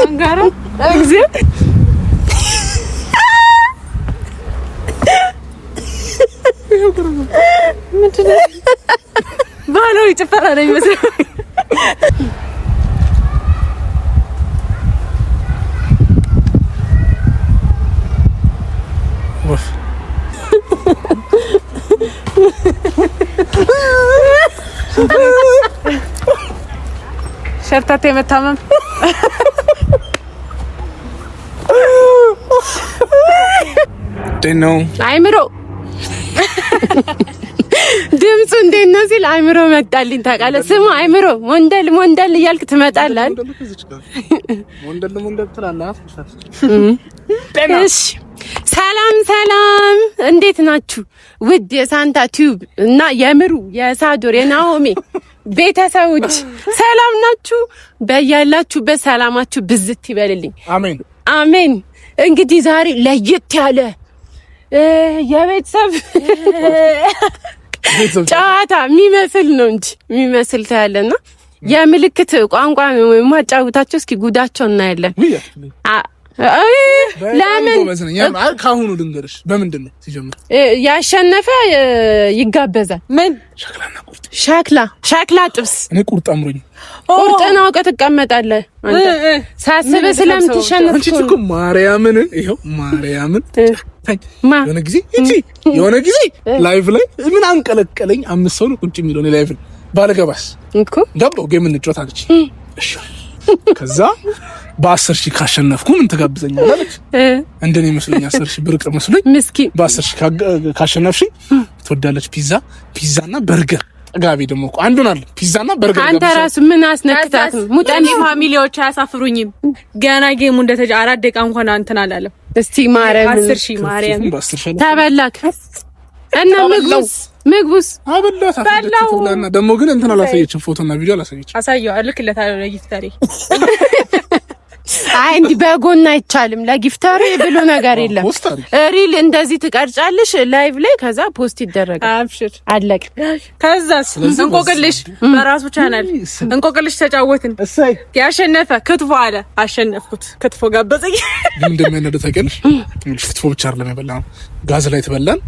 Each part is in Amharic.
አንጋራ እግዚእ ባህላዊ ጭፈራ ነው የሚመስለው። ሸርታቴ መታመም ነው አይምሮ ድምፁ እንዴት ነው ሲል አይምሮ መጣልኝ። ታውቃለህ ስሙ አይምሮ ሞንደል እያልክ ትመጣለህ። ሞንደል ትላለህ። እሺ ሰላም እንዴት ናችሁ? ውድ የሳንታ ቲዩብ እና የምሩ የሳዶር የናኦሚ ቤተሰቦች ሰላም ናችሁ? በያላችሁበት ሰላማችሁ ብዝት ይበልልኝ። አሜን። እንግዲህ ዛሬ ለየት ያለ የቤተሰብ ጨዋታ የሚመስል ነው እንጂ የሚመስል ታያለና የምልክት ቋንቋ ማጫወታቸው እስኪ ጉዳቸው እናያለን። ለምን ካሁኑ ልንገርሽ በምንድን ነው ሲጀምር ያሸነፈ ይጋበዛል። ምን ሸክላ ጥብስ። እኔ ቁርጥ አምሮኝ ቁርጥን አውቀህ ትቀመጣለህ አንተ ሳስበህ ስለምትሸነፍ እኮ ማርያምን የሆነ ጊዜ ላይቭ ላይ ምን አንቀለቀለኝ። 5 ሰው ነው ቁጭ የሚለው ላይቭ ባለገባስ እኮ ገባው ጌም እንጫወት አለች። እሺ ከዛ በ10 ሺህ ካሸነፍኩ ምን ትጋብዘኛለህ አለች። እንደኔ መስሎኝ 10 ሺህ ብርቅ መስሎኝ ምስኪን በ10 ሺህ ካሸነፍሽ ትወዳለች ፒዛና በርገር ጠጋቢ ደግሞ እኮ አንዱን አለ ፒዛና በርገር። አንተ ራስ ምን አስነክታት? ሙጣኒ ፋሚሊዎች አያሳፍሩኝም። ገና ጌሙ እንደተጀ 4 ደቂቃ እንኳን አንተን አላለም። እስቲ ማርያም 10 ሺህ ማርያም ተበላክ እና ምግቡስ አበላታለና ደግሞ ግን እንትን አላሳየችም። ፎቶና ቪዲዮ አላሳየችም። አሳየው ልክለታለሁ ለጊፍታሪ። አይ እንዲህ በጎን አይቻልም። ለጊፍታሪ ብሎ ነገር የለም። ሪል እንደዚህ ትቀርጫለሽ ላይቭ ላይ ከዛ ፖስት ይደረጋል። አብሽር አለቅ። ከዛስ እንቆቅልሽ በራሱ ቻናል እንቆቅልሽ ተጫወትን። ያሸነፈ ክትፎ አለ። አሸነፍኩት። ክትፎ ጋበዘኝ። እንደሚያነደው ታውቂያለሽ። ክትፎ ብቻ አይደለም የበላነው ጋዝ ላይ ተበላን።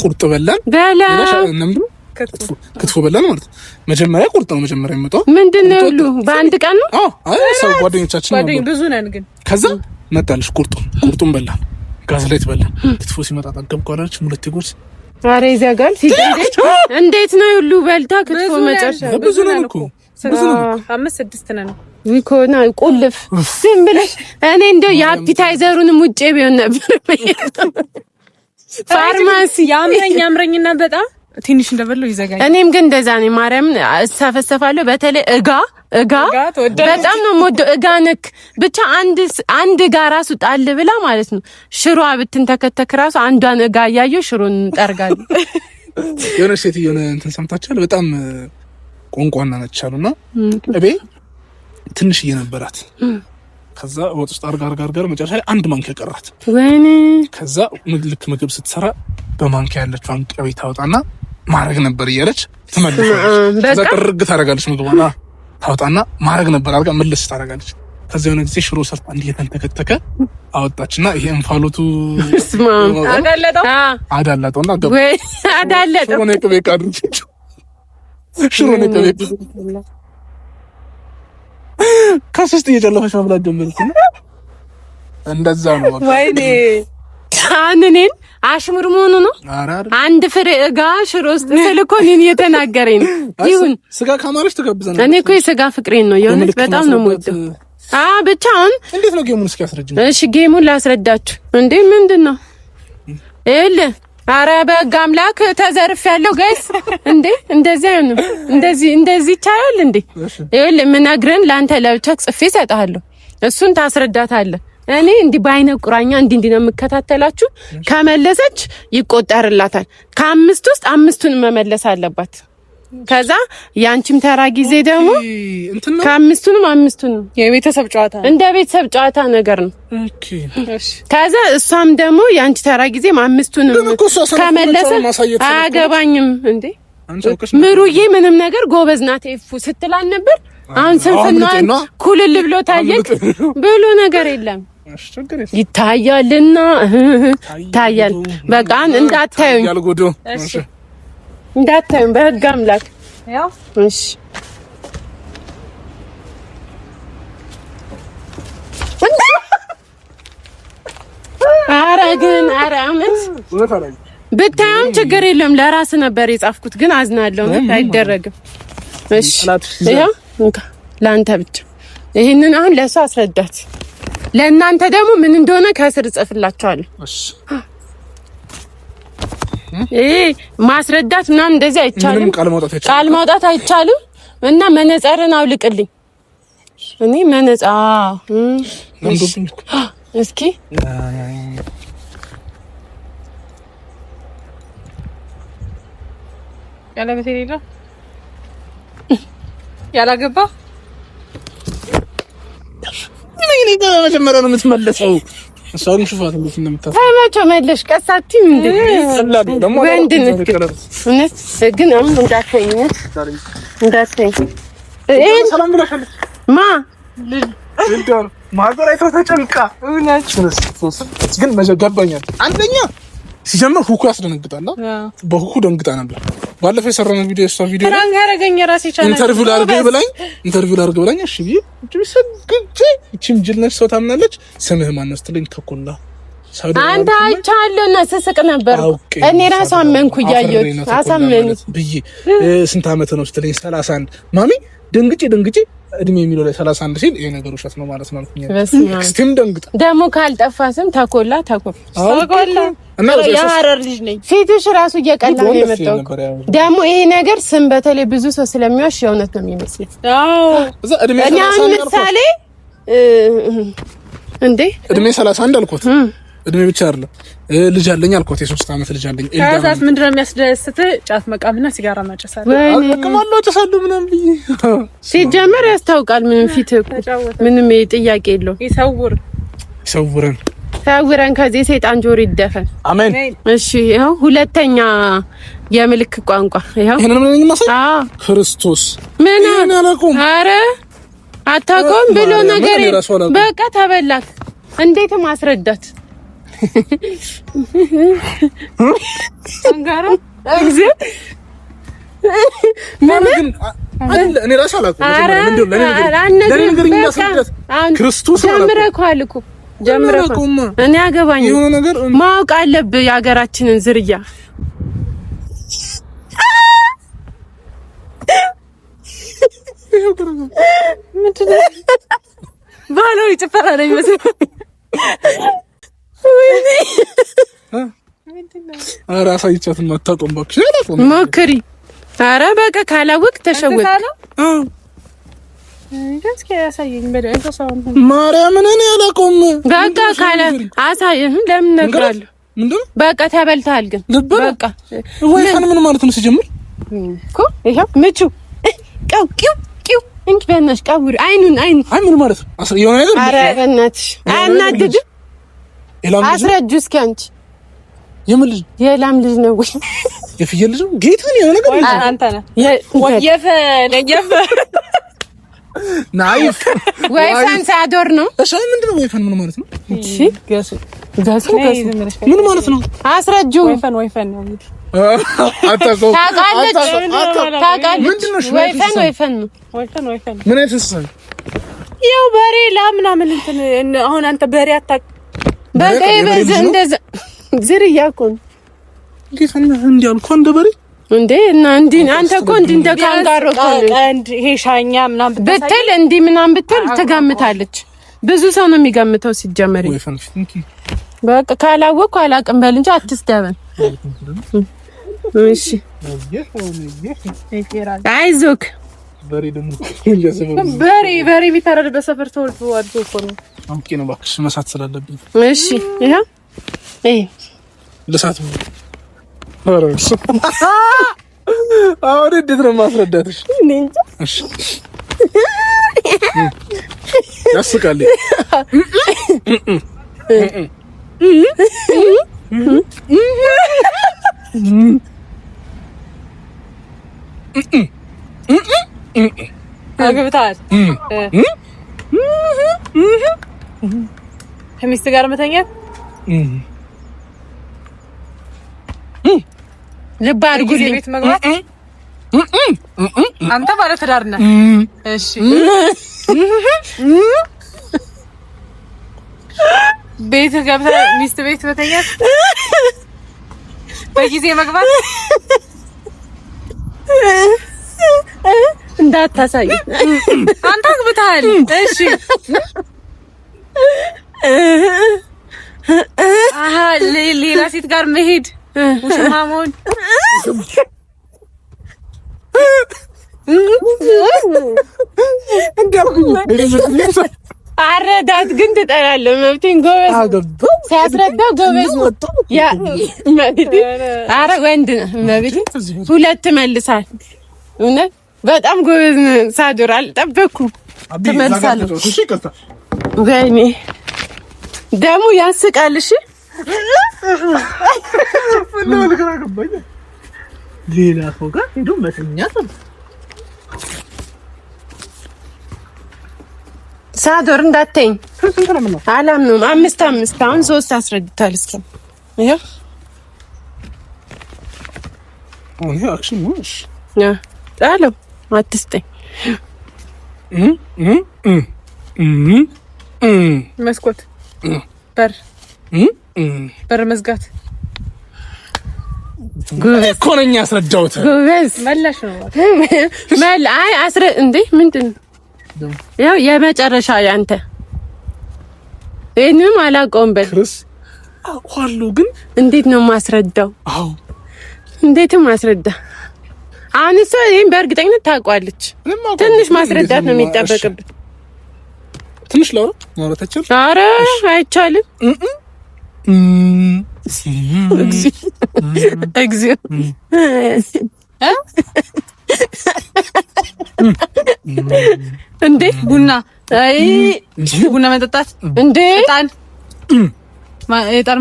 ቁርጥ በላን ክትፎ በላን ማለት ነው። መጀመሪያ ቁርጥ ነው መጀመሪያ የመጣው። ምንድነው ሁሉ በአንድ ቀን ነው? አይ ሰው ጓደኞቻችን ብዙ ነን ግን ከዛ መጣልሽ ቁርጡን በላን ጋዝ ላይ ተበላን። ክትፎ ሲመጣ ታገብቋለች ሙለት ይጎርስ ዛሬ ይዘጋል ሲደንደች እንዴት ነው ሁሉ በልታ ክትፎ መጨረሻ ብዙ ነን እኮ 5-6 ነን ይኮና ቁልፍ ዝም ብለሽ እኔ እንደው የአፒታይዘሩንም ውጪ ቢሆን ነበር ፋርማሲ ያምረኝና በጣም ትንሽ እንደበለው ይዘጋኝ። እኔም ግን እንደዛ ነኝ። ማርያም እሳፈሰፋለሁ። በተለይ እጋ በጣም ነው የምወደው። እጋ ነክ ብቻ አንድ እጋ ራሱ ጣል ብላ ማለት ነው ሽሮ ብትንተከተክ ራሱ አንዷን እጋ እያየሁ ሽሮን እንጠርጋለን። የሆነ ሴት የሆነ እንትን ሰምታችኋል? በጣም ቆንቋና ነች አሉና እቤ ትንሽ እየነበራት ከዛ ወጥ ውስጥ አርጋር መጨረሻ ላይ አንድ ማንኪያ ቀራት። ወይኔ ከዛ ልክ ምግብ ስትሰራ በማንኪያ ያለችው አንቀቤ ታወጣና ማረግ ነበር እያለች ትመልሳለች። ከዛ ጥርግ ታረጋለች። ምግቧና ታወጣና ማረግ ነበር አርጋ መልስ ታረጋለች። ከዛ የሆነ ጊዜ ሽሮ ሰርታ እንዲህ የተንተከተከ አወጣችና ይሄ እንፋሎቱ አዳለጠውና ገባ። ወይ አዳለጠው ሽሮ ነው ቅቤ ካድርጭ ሽሮ ነው ቅቤ ከሶስት እየጨለፈች መብላት ጀመረች። እንደዛ ነው በቃ። ወይኔ አንኔን አሽሙር መሆኑ ነው። አንድ ፍሬ እጋ ሽሮ ውስጥ ስልኮን እየተናገረኝ ነው። ይሁን ስጋ ካማረች ተጋብዘናል። እኔ እኮ የስጋ ፍቅሬን ነው የሆነች በጣም ነው የምወደው። ብቻ አሁን እንዴት ነው ጌሙን እስኪ አስረጅኝ። እሺ ጌሙን ላስረዳችሁ። እንዴ ምንድነው እለ አረ በጋ አምላክ ተዘርፍ ያለው ጋይስ እንዴ እንደዚህ ነው እንደዚህ ይቻላል እንዴ? ይኸውልህ የምነግርህን ለአንተ ለብቻ ጽፌ እሰጥሃለሁ። እሱን ታስረዳታለህ። እኔ እንዲህ በአይነ ቁራኛ እንዲህ ነው የምከታተላችሁ። ከመለሰች ይቆጠርላታል። ከ5 ውስጥ 5ቱን መመለስ አለባት። ከዛ ያንቺም ተራ ጊዜ ደግሞ ከ5ቱንም 5ቱንም የቤተሰብ ጨዋታ እንደ ቤተሰብ ጨዋታ ነገር ነው። ኦኬ እሺ። ከዛ እሷም ደግሞ ያንቺ ተራ ጊዜ 5ቱንም ከመለሰ አያገባኝም እንዴ ምሩዬ ምንም ነገር ጎበዝ ናት ኤፉ ስትላል ነበር። አሁን ስንፍና ኩልል ብሎ ታየክ ብሎ ነገር የለም ይታያልና ይታያል። በቃ እንዳታዩኝ እሺ፣ እንዳታዩኝ በህግ አምላክ ያው እሺ። ኧረ ግን ኧረ አመት ብታየም ችግር የለም። ለራስ ነበር የጻፍኩት ግን አዝናለሁ። አይደረግም። እሺ ያው እንካ ለአንተ ብቻ ይሄንን አሁን ለእሷ አስረዳት። ለእናንተ ደግሞ ምን እንደሆነ ከስር ጽፍላችኋለሁ። እሺ ማስረዳት ምናምን እንደዚህ አይቻልም። ቃል ማውጣት አይቻልም። እና መነጽርን አውልቅልኝ። እኔ እስኪ ያለበት የሌለ ያላገባ ምን ይገባ መጀመሪያ ነው የምትመለሰው። እሷን ሽፋት እንዴት እንደምታፈ ታይማቸው መለሽ ቀሳቲም እንዴ ደግሞ ወንድነት ግን አሁን እንዳትተኝ ሰላም ብለሻል ማ ልጅ ማዘራይቶ ተጨንቃ ግን መጀገባኛል። አንደኛ ሲጀምር ሁኩ ያስደነግጣል። በሁኩ ደንግጣ ነበር። ባለፈው የሰራነው ቪዲዮ እሷ ቪዲዮ ፍራንክ ያረጋኝ ራሴ ቻናል ኢንተርቪው ላድርግ ብላኝ እሺ ብዬ እቺም ጅልነሽ ሰው ታምናለች። ስምህ ማን ነው ስትለኝ ተኮላ አንተ አይቻለሁ እና ስስቅ ነበር። እኔ ራስ አመንኩ እያየሁት አሳመንኩ ብዬ ስንት አመት ነው ስትለኝ 31 ማሚ ደንግጬ እድሜ የሚለው ላይ 31 ሲል ይሄ ነገር ውሸት ነው ማለት ነው አልኩኝ። እስቲም ደንግጣ ደግሞ ካልጠፋ ስም ተኮላ እና የሐረር ልጅ ነኝ። ፊትሽ ራሱ እየቀላ ነው የመጣው። ደግሞ ይሄ ነገር ስም በተለይ ብዙ ሰው ስለሚዋሽ የእውነት ነው የሚመስለው። አዎ እዛ እድሜ 31 ምሳሌ እንዴ እድሜ 31 አልኩት። እድሜ ብቻ አይደለም ልጅ አለኝ አልኩት። የ3 አመት ልጅ አለኝ። ታዛዝ ምንድነው የሚያስደስት? ጫት መቃምና ሲጋራ ማጨሳል። አቀማለሁ ተሳሉ ምንም ብዬ ሲጀመር ያስታውቃል። ምንም ፊት ምንም ጥያቄ የለው። ይሰውረን ከዚህ ሰይጣን ጆሮ ይደፈን። አሜን። እሺ ይሄው ሁለተኛ የምልክት ቋንቋ ይሄው እኔንም ነኝ ማሰብ ክርስቶስ ምን አላውቅም። ኧረ አታውቀውም ብሎ ነገር በቃ ተበላክ። እንዴት ማስረዳት አንጋራ እግዚእ ምን እኔ ራስ አላውቅም። ለኔ ነገር የሚያስረዳት ክርስቶስ አላውቅም። ጀምረኩ እኔ አገባኝ ማወቅ አለብህ የሀገራችንን ዝርያ። ባህላዊ ጭፈራ ነው የሚመስለው። ኧረ አሳይቻት የማታውቀውም እባክሽ ሞክሪ። ኧረ በቃ ካላወቅ ተሸወቅ። ማርያምን እኔ አላውቀውም። በቃ ካለ አሳይህ። ለምን እነግርሃለሁ? ምንድን በቃ ተበልተሃል። ግን በቃ ወይፈን ምን ማለት ነው ሲጀምር እኮ ይሄው ምቹ ቂው እንኪ በእናትሽ ቀውሪ አይኑን አይ ምን ማለት ነው? የሆነ ነገር ኧረ በእናትሽ አናድድም። አስረጁ እስኪ አንቺ የምን ልጅ የላም ልጅ ነው ወይ የፍየል ልጅ ነው? ጌታን የሆነ ነገር አንተ ነህ ወየፈ ናይፍ ወይፈን ሳዶር ነው። እሺ ምንድነው ወይፈን ምን ማለት ነው? እሺ ጋስ ምን ማለት ነው? አስረጁ ወይፈን ነው እንዴ? አታውቀው ታውቃለች። ምንድነው ወይፈን ነው? ወይፈን ምን አይተሰሰ ያው በሬ ምናምን እንትን አሁን አንተ በሬ አታውቅ። በቃ ይበዝ እንደዛ ዝርያ እኮ ነው። ጌታን እንዲያልኩ እንደ በሬ እንዴ እና እንዴ አንተ እኮ እንዴ እንደ ካንጋሮ እኮ እንዴ ይሄ ሻኛ ምናምን ብትል እንዴ ምናምን ብትል ትገምታለች። ብዙ ሰው ነው የሚገምተው ሲጀመር። በቃ ካላወቅኩ አላውቅም በል እንጂ አትስደበን። እሺ አይዞክ። በሬ ደግሞ በሬ ቢታረድ በሰፈር ተወልዶ አድጎ እኮ ነው። አምቄ ነው እባክሽ መሳት ስላለብኝ። እሺ ይሄ ለሳት ነው። አረስ አሁን እንዴት ነው ማስረዳትሽ? እሺ ያስቃል። አግብተሃል? ከሚስት ጋር መተኛት? ልብ አድርጉልኝ። ቤት መግባት? አንተ ባለ ትዳር ነህ? እሺ። ቤት ገብተህ ሚስት ቤት መተኛት? በጊዜ መግባት? እንዳታሳይ። አንተ አግብተሃል? እሺ። አሃ ሌላ ሴት ጋር መሄድ ውሽማ መሆን? አረዳት ግን ትጠላለህ። መብቴን ጎበዝ ሲያስረዳ ጎበዝ ነው። ኧረ ወንድ ነህ። መብቴን ሁለት መልሳል። እውነት በጣም ጎበዝ ነህ። ሳዶር አልጠበኩም። ትመልሳለህ። ወይኔ ደግሞ ያስቃል። እሺ ሌላ ሰው ጋር ሄዶ መተኛት ሳዶር እንዳትተኝ አላምነውም። 5 አሁን 3 አስረድታል። እስኪ ይሄ አክሽን ነው። እሺ ጣለው አትስጠኝ። መስኮት በር መዝጋት። ጎበዝ እኮ ነኝ ያስረዳሁት። ጎበዝ መላሽ ነው። አይ እንዴ ምንድን ነው ያው የመጨረሻ ያንተ እኔም አላውቀውም። በክርስ አውቃለሁ ግን እንዴት ነው ማስረዳው? አዎ እንዴትም ማስረዳ። አሁን እሷ ይሄን በእርግጠኝነት ታውቃለች። ትንሽ ማስረዳት ነው የሚጠበቅብህ። ትንሽ ማውራታችን? ኧረ አይቻልም። እግዚኦ እንዴ ቡና ቡና መጠጣት እንዴ እጣን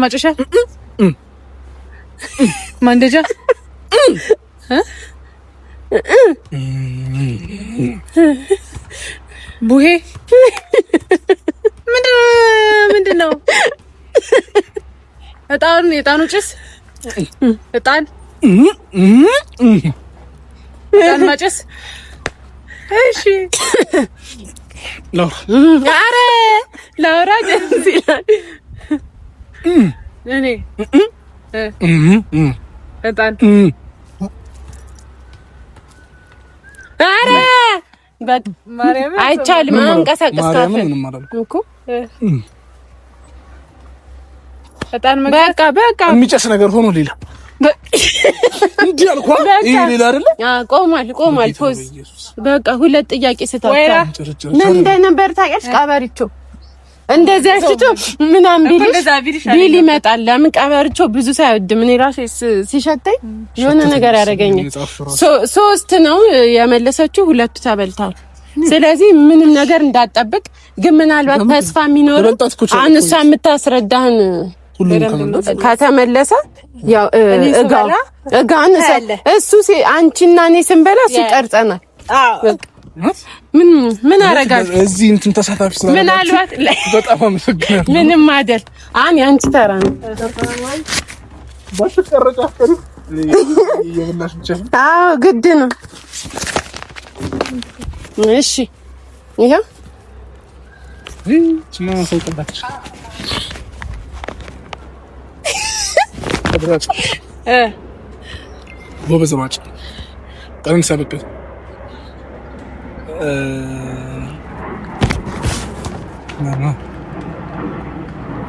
ማጨሻ ማንደጃ ቡሄ ምንድን ነው? የጣኑ ጭስ እጣን ማጨስ። እሺ ኧረ ላውራ ደስ ይላል። እኔ እጣን ኧረ ማርያም አይቻልም። አንቀሳቀስ እኮ እጣን በቃ የሚጨስ ነገር ሆኖ ሌላ እንዴ አልኳ። ይሄ ሌላ አይደለ? ቆማል ፖዝ በቃ ሁለት ጥያቄ ስታታ ምን እንደነበር ታውቂያለሽ? ቀበሪቾ እንደዚህ አስቶ ምናምን ቢል ይመጣል። ለምን ቀበሪቾ ብዙ ሳይወድም እኔ ራሴ ሲሸተኝ የሆነ ነገር ያደርገኛል። 3 ነው የመለሰችው፣ 2 ተበልታል። ስለዚህ ምንም ነገር እንዳትጠብቅ። ግን ምናልባት ተስፋ የሚኖር አሁን እሷ የምታስረዳህን ከተመለሰ ያው እጋን እሱ አንቺና እኔ ስንበላ እሱ ቀርጸናል። ምን አረጋችሁ? እዚህ እንትን ተሳታፊ ስላለ ምናልባት በጣም አመሰግናለሁ። ምንም አይደል። አሁን ያንቺ ተራ ነው። ባሽቀረጫ አፈሪ የብላሽ ብቻ። አዎ ግድ ነው። እሺ ይሄ ምን ሰውቀባች አብራጭ ጎበዝ ማጭ ቀን ሰበከ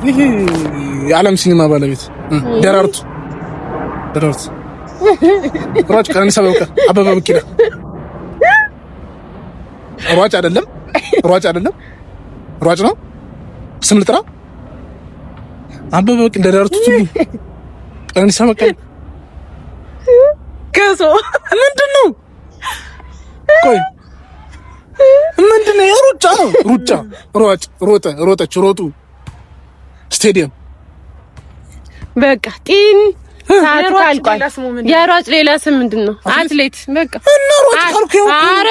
ይሄ የዓለም ሲኒማ ባለቤት ደራርቱ ሯጭ ቀን ሰበከ አበበ ቢቂላ ሯጭ አይደለም ሯጭ ነው። ስም ልጥራ አበበ ቢቂላ ደራርቱ ትሉ ቀን ሰበከ ከሶ ምንድነው? ቆይ ምንድነው? ሩጫ ነው። ሮጠች ሮጡ ስቴዲየም በቃ ጢን ሰዓት ካልቋል። የሯጭ ሌላ ስም ምንድነው? አትሌት በቃ እና ሯጭ ካልኩ። ኧረ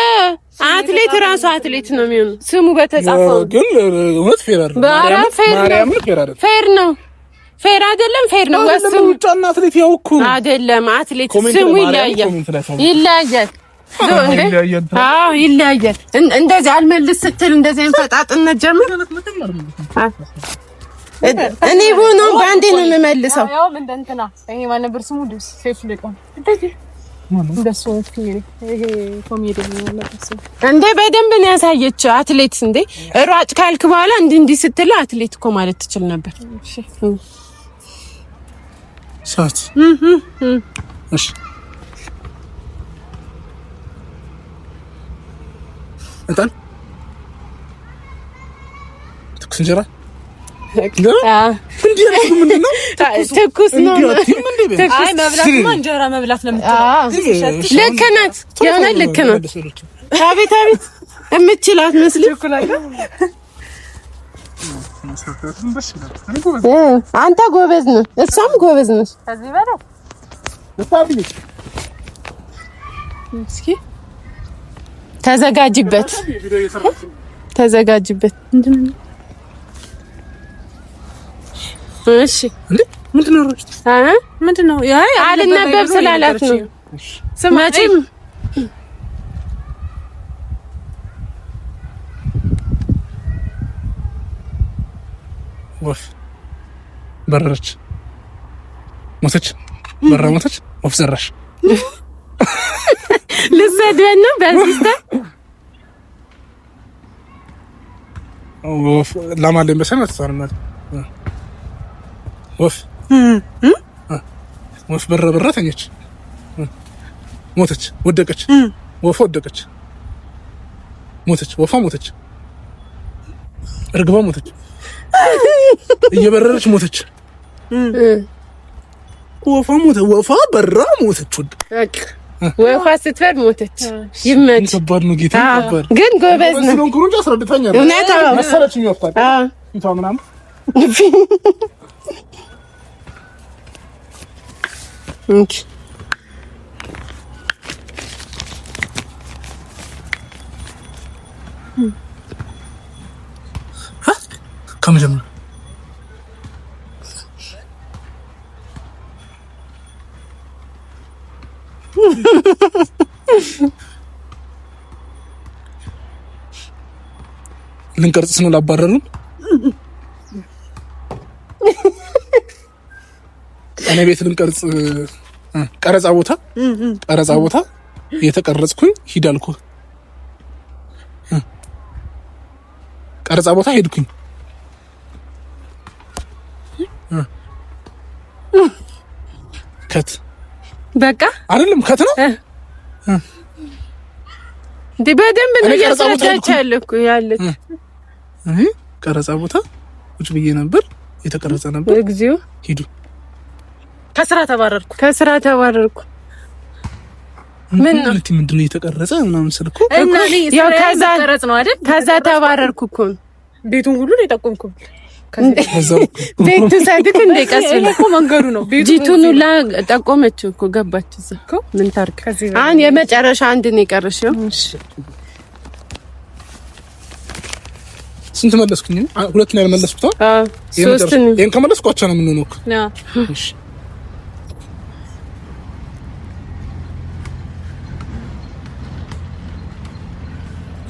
አትሌት ራሱ አትሌት ነው የሚሆነው ስሙ በተጻፈው። ግን እውነት ፌር አይደለም። ማርያም ፌር ነው። ፌር አይደለም። ፌር ነው። ወስም ሩጫና አትሌት ያው እኮ አይደለም። አትሌት ስሙ ይለያያል። አዎ ይለያያል። እንደዚህ አልመልስ ስትል እንደዚህ እንፈጣጥነት ጀምር። እኔ ሆኖ ባንዴ ነው የምመልሰው። ያው እንደ እንትና ይሄ ማን ነበር ስሙ? ሴፍ ለቀም እንደሱ ይሄ ኮሜዲ ነው ማለት እንዴ። በደንብ ነው ያሳየችው። አትሌት እንዴ ሯጭ ካልክ በኋላ እንዲህ ስትል አትሌት እኮ ማለት ትችል ነበር። እሺ ሳት እሺ እንትን ትኩስ እንጀራ ትኩስ ነው። አይ መብላትማ እንጀራ መብላት ነው የምትለው። ልክ ናት። የሆነ ልክ ናት። አቤት አቤት የምትችላት መስልህ አንተ ጎበዝ ነህ፣ እሷም ጎበዝ ነሽ። ከዚህ በለው እስኪ ተዘጋጅበት። እሺ እንዴ ምንድነው? ምንድነው? ያይ አልነበብ ስላላት ነው። ስማችም ወፍ በረረች፣ ሞተች፣ ሞተች፣ ወፍ ዘራሽ። ልሰድበን ነው በዚህታ ወፍ ለማለም በሰማት ተሳርናል። ወፍ በረረ ተኘች፣ ሞተች፣ ወደቀች፣ ወፏ ወደቀች፣ ሞተች፣ ወፏ ሞተች፣ እርግቧ ሞተች፣ እየበረረች ሞተች፣ ወፏ ሞተች፣ ወፏ በራ ሞተች። ወፏ ስትበር ሞተች። ይመች ከባድ ነው ጌታ ነበር። ግን ጎበዝ ነው። ስለሆነ ኩሩንጃ አስረድታኛል። እውነት መሰለችኝ ወፍታ እንቷ ምናምን እንኪ ከመጀመሪያ ልንቀርጽ ነው ላባረሩን። እኔ ቤት ልንቀርጽ ቀረጻ ቦታ እየተቀረጽኩኝ ሂድ አልኩህ። ቀረጻ ቦታ ሄድኩኝ። ከት በቃ አይደለም ከት ነው እንዴ? በደንብ ነው ያስረዳቻለሁ እኮ ያለች ቀረጻ ቦታ ቁጭ ብዬ ነበር። የተቀረጸ ነበር። እግዚኦ ሂዱ። ከስራ ተባረርኩ። ምን ነው ምንድነው የተቀረጸ ምናምን ስልኩ እና ያው ከዛ ተቀረጽ ነው አይደል? ከዛ ተባረርኩ እኮ ቤቱን ሁሉ ነው የጠቆምኩት። ቤቱ ሳይድክ እንደ ቀስል እኮ መንገዱ ነው። ጂቱን ሁላ ጠቆመችው እኮ ገባች እዛ እኮ ምን ታርክ። አሁን የመጨረሻ አንድ ነው የቀረሽው። ስንት መለስኩኝ? ሁለት ነው ያልመለስኩት። ሶስት ነው። ይሄን ከመለስኳቸው ነው የምንሆነው እኮ። እሺ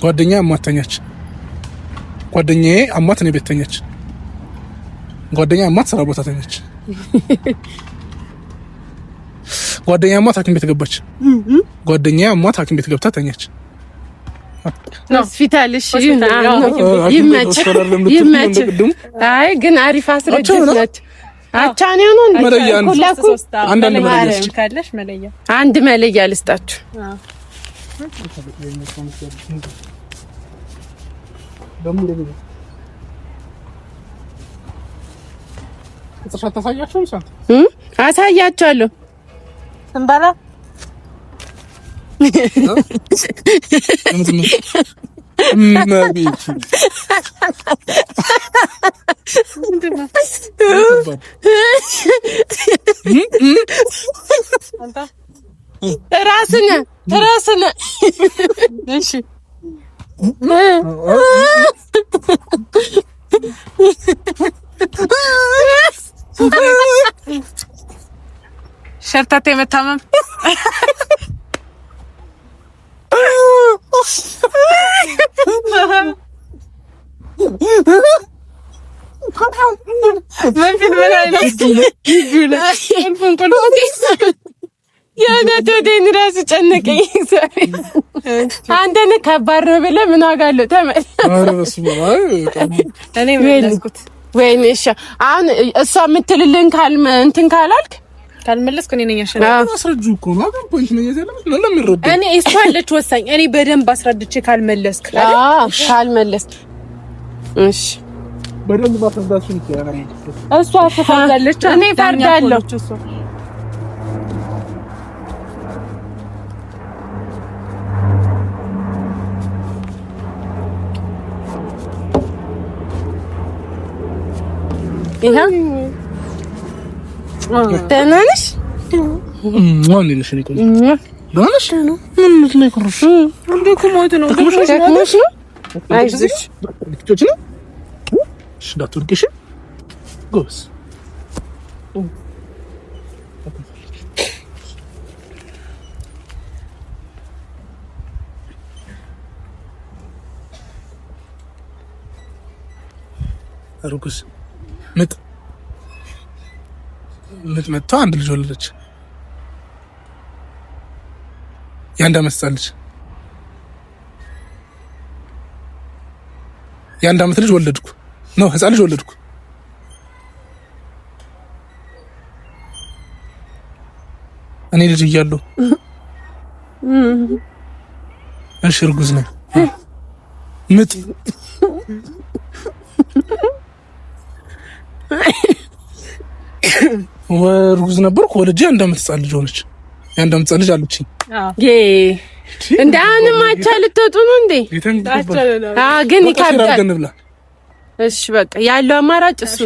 ጓደኛ አማተኛች። ጓደኛዬ አማት ነው ቤት ተኛች። ጓደኛ አማት ስራ ቦታ ተኛች። ጓደኛ አማት ሐኪም ቤት ገባች። ጓደኛ አማት ሐኪም ቤት ገብታ ተኛች። ሆስፒታል እሺ ይመች። አይ ግን አሪፍ አስረጅት ናቸው። አቻኔ ነው እንዴ? አንድ መለያ ልስጣችሁ። አሳያቸዋለሁ። እንበላ ራስነ እሺ ሸርታቴ መታመም ምንድን የእውነት ወዴን እራሱ ጨነቀኝ። አንተን ከባድ ነው ብለህ ምን ዋጋ አለው? እኔ መለስኩት። ወይኔ እሺ፣ አሁን እሷ የምትልልን እንትን ካላልክ ካልመለስኩ እኔ ነኝ አሸናፊ። አስረጁ እኮ ነው አገባሽ ነው ያዘለሽ ለምን ይረዳ? እኔ እሷ አለች ወሳኝ። እኔ በደንብ አስረድቼ ካልመለስክ ካልመለስክ እሺ በደንብ ማስረዳችሁ ይችላል። እሷ ተፈርዳለች፣ እኔ ፈርዳለሁ። ይሄ ደህና ነሽ? ማን ነሽ? እኔ ቆይ ደህና ነሽ? ምን ነው ኩሩሽ? እንዴ ኩሞት ነው ኩሩሽ ነው? አይዞሽ ልጅ ነው ሽዳቱርክሽ ጎስ አሩኩስ ምጥ መጥቶ አንድ ልጅ ወለደች። የአንድ ዓመት ህፃን ልጅ የአንድ ዓመት ልጅ ወለድኩ ነው ህፃን ልጅ ወለድኩ። እኔ ልጅ እያለሁ እሺ እርጉዝ ነኝ። ምጥ ወርጉዝ ነበርኩ። ወልጄ አንድ ዓመት ህፃን ልጅ ሆነች። የአንድ ዓመት ህፃን ልጅ አለችኝ። እንደ አሁንም አቻ ልትወጡ ነው እንዴ? ግን ይካብዳል። እሺ በቃ ያለው አማራጭ እሱ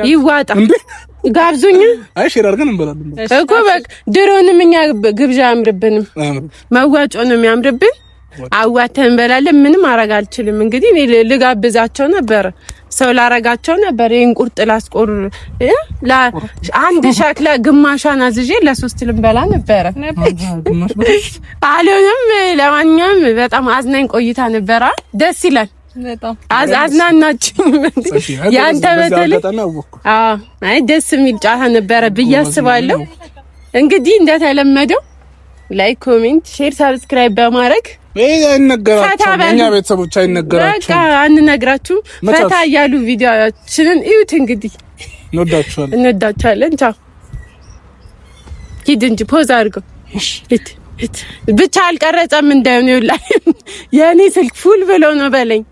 ይዋጣ። ጋብዙኝ። አይ ሼር አድርገን እንበላለን እኮ በቃ ድሮንም እኛ ግብዣ አያምርብንም፣ መዋጮ ነው የሚያምርብን። አዋተን እንበላለን። ምንም አረጋ አልችልም። እንግዲህ እኔ ልጋብዛቸው ነበር፣ ሰው ላረጋቸው ነበር። ይሄን ቁርጥ ላስቆር አንድ ሸክላ ግማሿን አዝዤ ለሶስት ልንበላ ነበር። አልሆነም። ለማንኛውም በጣም አዝናኝ ቆይታ ነበር። ደስ ይላል። በጣም አዝናናችሁ። ያንተ በተለይ አይ ደስ የሚል ጫታ ነበረ ብዬ አስባለሁ። እንግዲህ እንደተለመደው ላይክ፣ ኮሜንት፣ ሼር፣ ሰብስክራይብ በማድረግ እኛ ቤተሰቦች አይነገራችሁም። በቃ አንነግራችሁም። ፈታ እያሉ ቪዲዮዎችንን እዩት። እንግዲህ እንወዳችኋለን። ቻው። ሂድ እንጂ ፖዝ አድርገው። ብቻ አልቀረጸም እንዳይሆን ይውላል። የኔ ስልክ ፉል ብሎ ነው በለኝ።